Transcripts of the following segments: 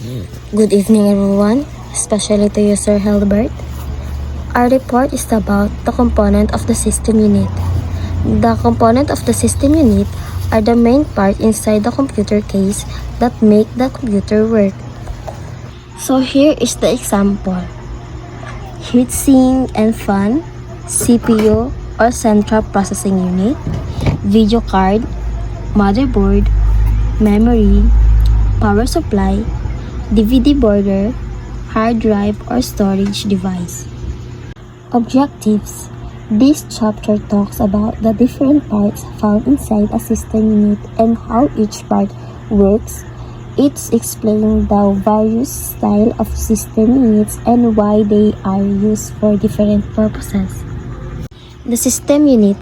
Good evening everyone, especially to you Sir Hilbert. Our report is about the component of the system unit. The component of the system unit are the main part inside the computer case that make the computer work. So here is the example. Heatsink and fan, CPU or central processing unit, video card, motherboard, memory, power supply, DVD border, hard drive or storage device. Objectives. This chapter talks about the different parts found inside a system unit and how each part works. It's explaining the various style of system units and why they are used for different purposes. The system unit,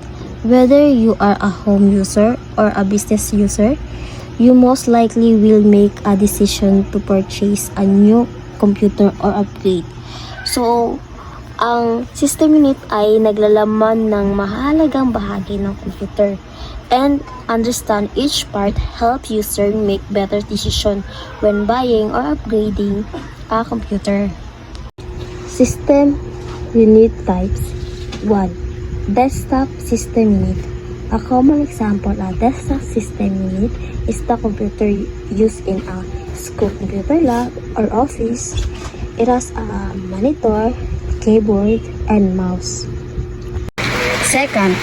whether you are a home user or a business user, you most likely will make a decision to purchase a new computer or upgrade. So, ang system unit ay naglalaman ng mahalagang bahagi ng computer, and understand each part help user make better decision when buying or upgrading a computer. System unit types. 1. Desktop system unit. A common example of desktop system unit is the computer used in a school computer lab or office. It has a monitor, keyboard, and mouse. Second,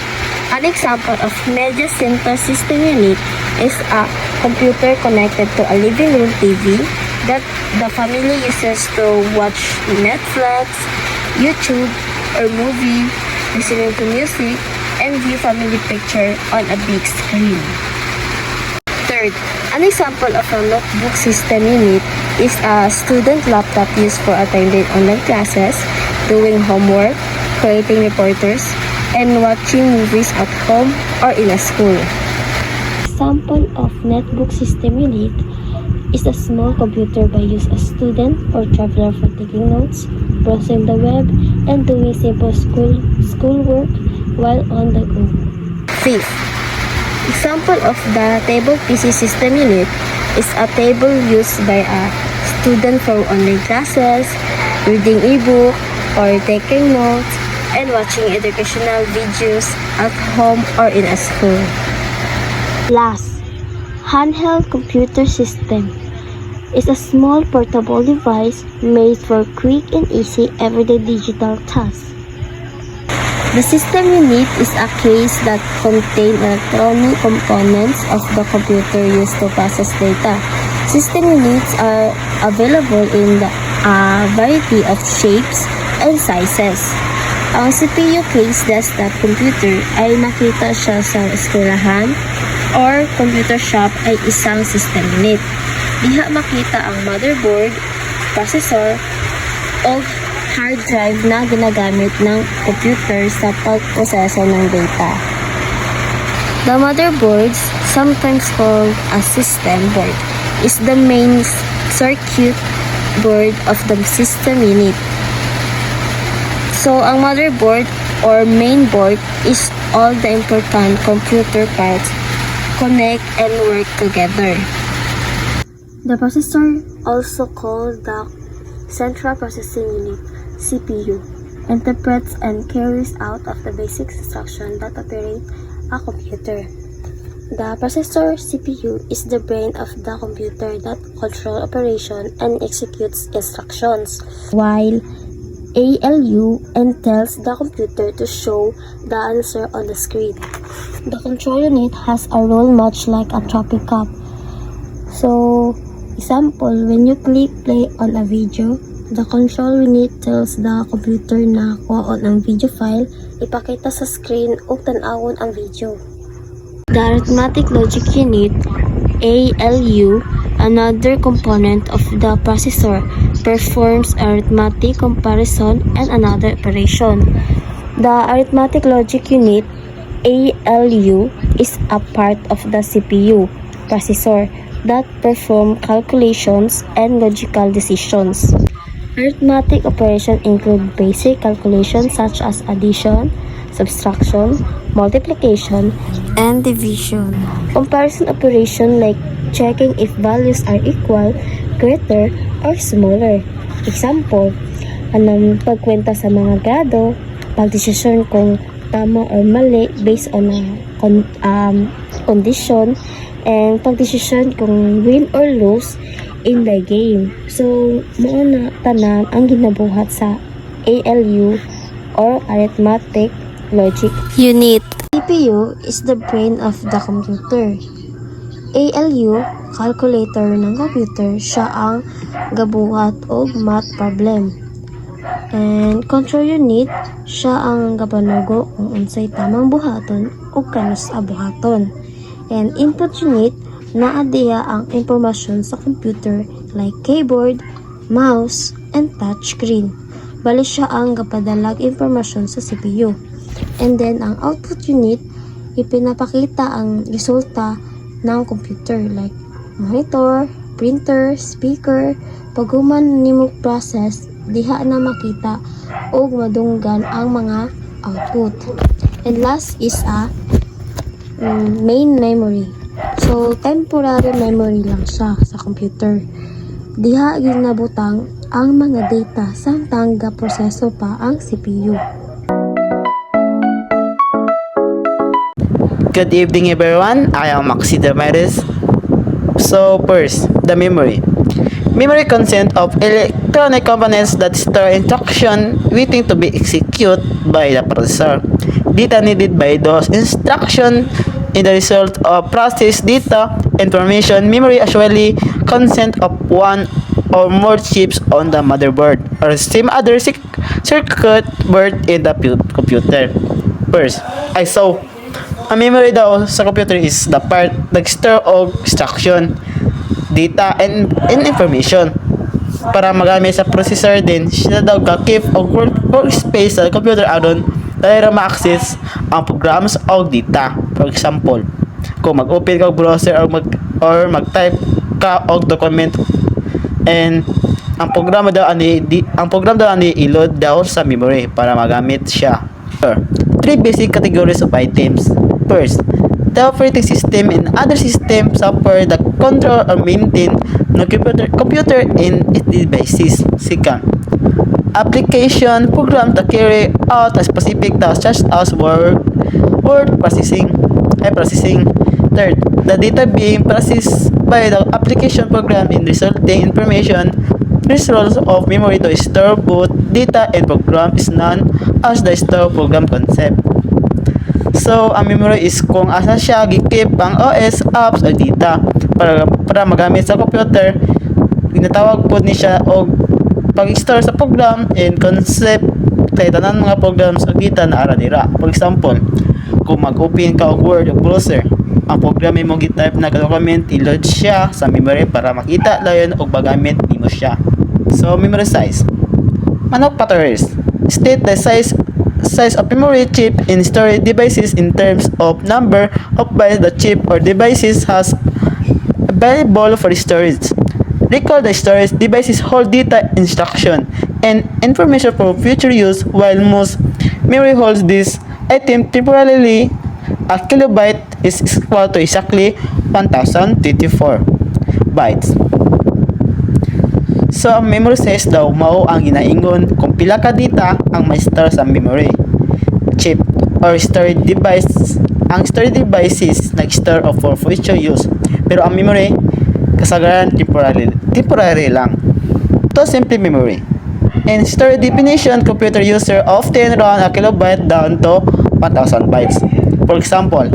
an example of media center system unit is a computer connected to a living room TV that the family uses to watch Netflix, YouTube, or movie, listening to music, and view family picture on a big screen. Third, an example of a notebook system unit is a student laptop used for attending online classes, doing homework, creating reporters, and watching movies at home or in a school. Example of netbook system unit is a small computer by use a student or traveler for taking notes, browsing the web, and doing simple schoolwork while on the go. Fifth, example of the table PC system unit is a table used by a student for online classes, reading ebook, or taking notes, and watching educational videos at home or in a school. Last, handheld computer system is a small portable device made for quick and easy everyday digital tasks. The system unit is a case that contains electronic components of the computer used to process data. System units are available in a variety of shapes and sizes. Ang CPU case desktop computer ay makita siya sa eskwelahan or computer shop ay isang system unit. Diha makita ang motherboard, processor, o hard drive na ginagamit ng computer sa pagproseso ng data. The motherboard, sometimes called a system board, is the main circuit board of the system unit. So, ang motherboard or main board is all the important computer parts connect and work together. The processor, also called the central processing unit, CPU, interprets and carries out of the basic instructions that operate a computer. The processor, CPU, is the brain of the computer that controls operation and executes instructions, while ALU tells the computer to show the answer on the screen. The control unit has a role much like a traffic cop. So, example, when you click play on a video, the control unit tells the computer na kuhaon ang video file, ipakita sa screen o tan-awon ang video. The arithmetic logic unit, ALU, another component of the processor, performs arithmetic comparison and another operation. The arithmetic logic unit, ALU, is a part of the CPU, processor, that perform calculations and logical decisions. Arithmetic operations include basic calculations such as addition, subtraction, multiplication, and division. Comparison operation like checking if values are equal, greater or smaller. Example, pagkwenta sa mga grado, pagdesisyon kung tama or mali based on a condition, and pagdesisyon kung win or lose in the game. So, mao na tanan ang ginabuhat sa ALU or Arithmetic Logic Unit. CPU is the brain of the computer. ALU, calculator ng computer, siya ang gabuhat og math problem. And control unit, siya ang gapanugo kung unsay tamang buhaton o kanus buhaton. And input unit, naa diha ang impormasyon sa computer like keyboard, mouse, and touchscreen. Bali siya ang gapadalag impormasyon sa CPU. And then ang output unit, ipinapakita ang resulta ng computer like monitor, printer, speaker. Pag human nimo process, diha na makita o madunggan ang mga output. And last is a main memory. So, temporary memory lang siya sa computer. Diha ginabutang ang mga data samtang gaproseso pa ang CPU. Good evening everyone, I am Maxi Damaris. So first, the memory. Memory consists of electronic components that store instruction waiting to be executed by the processor. Data needed by those instructions in the result of processed data information. Memory usually consists of one or more chips on the motherboard or some other circuit board in the computer. First, I saw ang memory daw sa computer is the part nag-store og instruction, data, and information. Para magamit sa processor din, siya daw ka-keep og workspace sa computer aron dahil ma-access ang programs o data. For example, kung mag-open ka og browser or mag-type ka og document, and ang program daw ani i-load daw sa memory para magamit siya. Three basic categories of items. First, the operating system and other system software that control or maintain the computer and its devices. Second, application program to carry out a specific task such as word processing. Third, the data being processed by the application program in resulting information. This role of memory to store both data and program is known as the store program concept. So, ang memory is kung asa siya gi-keep ang OS, apps, o data para magamit sa computer. Ginatawag po ni siya og pag-store sa program and concept kay tanan mga programs o data na ara dira. For example, kung mag-open ka og Word o browser, ang program mo gi-type na document, i-load siya sa memory para makita layon og magamit nimo siya. So, memory size. Manok patterns. State the size of memory chip in storage devices in terms of number of bytes the chip or devices has available for storage. Recall the storage devices hold data, instruction, and information for future use, while most memory holds this item temporarily. A kilobyte is equal to exactly 1024 bytes. So, ang memory size daw mao ang ginaingon kung pila ka data ang ma-store sa memory chip or storage device. Ang storage devices nag-store for future use, pero ang memory kasagaran temporary lang. To simple memory. In storage definition, computer user often run a kilobyte down to 1000 bytes. For example,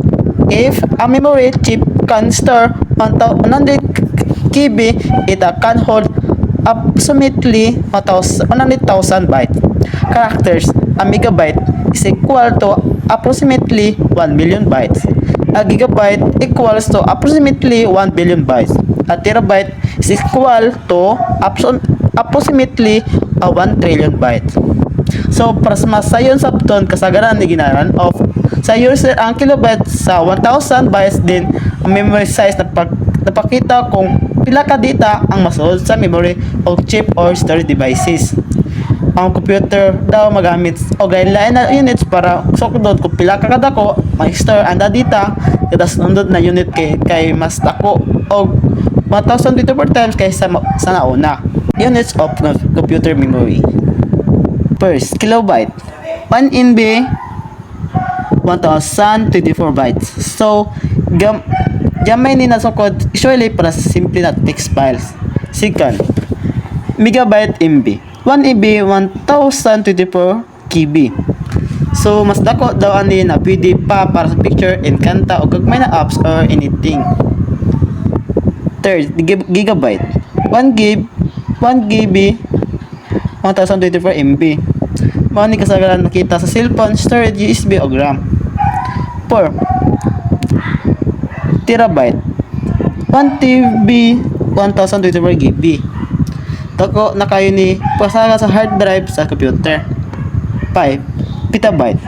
if a memory chip can store 100 KB, it can hold approximately 100,000 bytes. Characters, a megabyte is equal to approximately 1 million bytes. A gigabyte equals to approximately 1 billion bytes. A terabyte is equal to approximately 1 trillion bytes. So, para mas sayon sa ton kasagaran ni ginaran of sa user ang kilobyte sa 1000 bytes din ang memory size na napakita kung pila ka data ang masuod sa memory o chip or storage devices. Ang computer daw magamit o lain na units para sukdod kung pila ka kadako mag-store ang data kada sunod na unit kay mas dako o 1024 times kaysa sa nauna. Units of computer memory. First, kilobyte. 1 MB, 1024 bytes. So, gamay ni nasukod usually para sa simple na text files. Second, megabyte MB. 1 MB, 1024 KB. So, mas dako daw ani na pwede pa para sa picture and kanta o gagmay na apps or anything. Third, gigabyte. 1 GB, 1024 MB. Mao ni kasagaran nakita sa cellphone, storage, USB o RAM. 4. Terabyte. 1 TB, 1024 GB. Dako na kayo ni pasara sa hard drive sa computer. 5. Petabyte.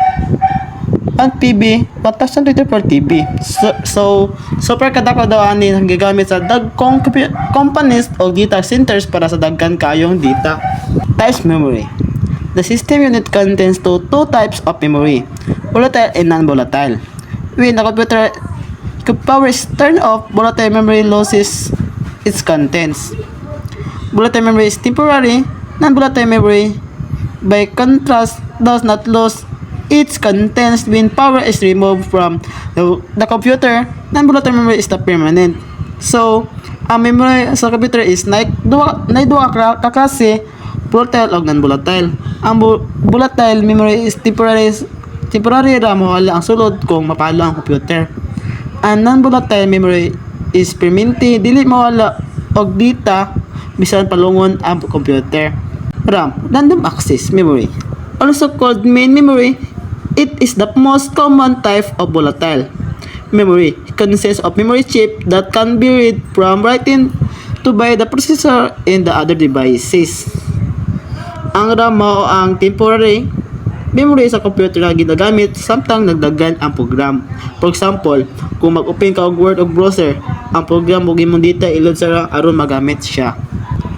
1 PB, 1024 TB. So super kadako daw ani gagamit sa dagkong companies o data centers para sa daghan kayong data. Types memory. The system unit contains two types of memory, volatile and non-volatile. When the computer power is turned off, volatile memory loses its contents. Volatile memory is temporary. Non-volatile memory, by contrast, does not lose its contents when power is removed from the computer. Non-volatile memory is the permanent. So, ang memory sa computer is na duha ka klase, volatile o non-volatile. Ang volatile memory is temporary ra mawala ang sulod kung mapalo ang computer. Ang non-volatile memory is permanent, dili mawala og data bisan palungon ang computer. RAM, random access memory, also called main memory. It is the most common type of volatile memory. It consists of memory chip that can be read from writing to by the processor and the other devices. Ang RAM mao ang temporary memory sa computer na ginagamit samtang nagdagan ang program. For example, kung mag-open ka og Word o browser, ang program mo gimong data ilod sa RAM aron magamit siya.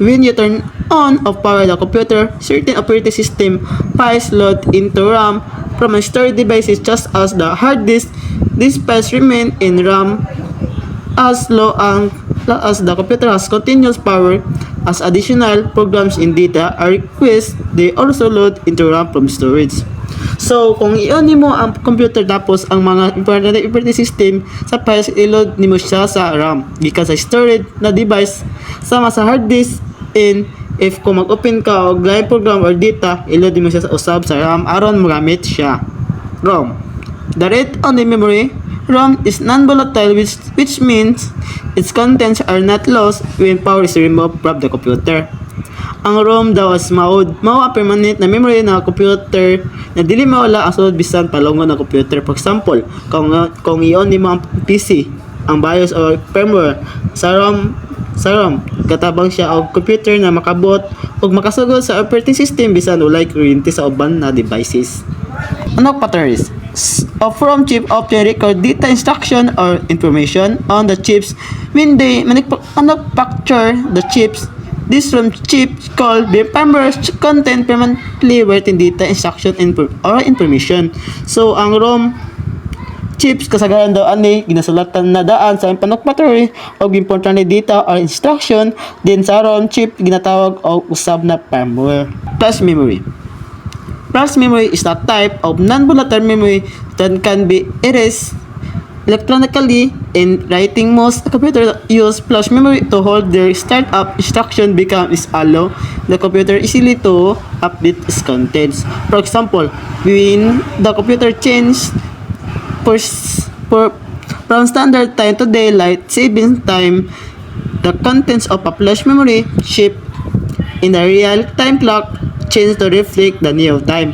When you turn on or power the computer, certain operating system files load into RAM from a storage devices just as the hard disk. These files remain in RAM as long as the computer has continuous power. As additional programs and data are requested, they also load into RAM from storage. So, kung i-on mo ang computer tapos ang mga important operating system sa files, i-load nimo siya sa RAM gikan sa storage na device sama sa hard disk. And if kung mag-open ka og live program or data, i-load mo siya sa usab sa RAM aron magamit siya. ROM. The rate on the memory. ROM is non-volatile, which means its contents are not lost when power is removed from the computer. Ang ROM daw is mao permanent na memory na computer na dili mawala ang sulod bisan palungon na computer. For example, kung i-on nimo ang PC, ang BIOS or firmware sa ROM katabang siya og computer na makabot ug makasugod sa operating system bisan walay kuryente sa uban na devices. Unlock patterns. A from chip often record data instruction or information on the chips when they manufacture the chips. This from chip called the firmware content permanently written data instruction or information. So ang ROM chips kasagaran daw ani ginasulatan na daan sa panukpatory o importante data or instruction din sa ROM chip ginatawag og usab na firmware. Flash memory. Flash memory is a type of non-volatile memory that can be erased electronically. In writing, most computers use flash memory to hold their startup instruction becomes allow the computer easily to update its contents. For example, when the computer changes from standard time to daylight saving time, the contents of a flash memory chip in the real-time clock change to reflect the new time.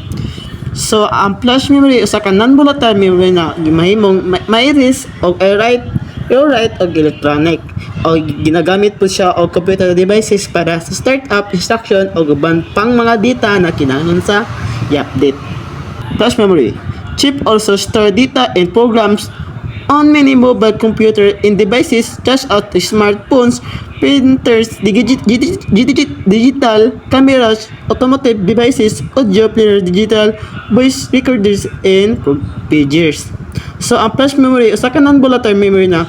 So, ang flash memory usa ka non-volatile memory na mahimong ma-erase o i-write og electronic o ginagamit po siya og computer devices para sa startup instruction o uban pang mga data na kinahanglan sa i-update. Flash memory chip also store data and programs on many mobile computer and devices such as smartphones, printers, digital cameras, automotive devices, audio players, digital voice recorders, and pagers. So, ang flash memory, usa ka non-volatile memory na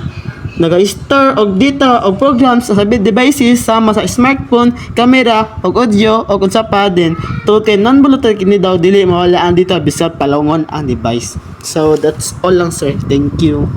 Naga-store og data og programs sa sabit devices sama sa smartphone, camera, og audio og unsa pa din. Total non-volatile kini daw dili mawalaan dito bisag palungon ang device. So that's all lang sir. Thank you.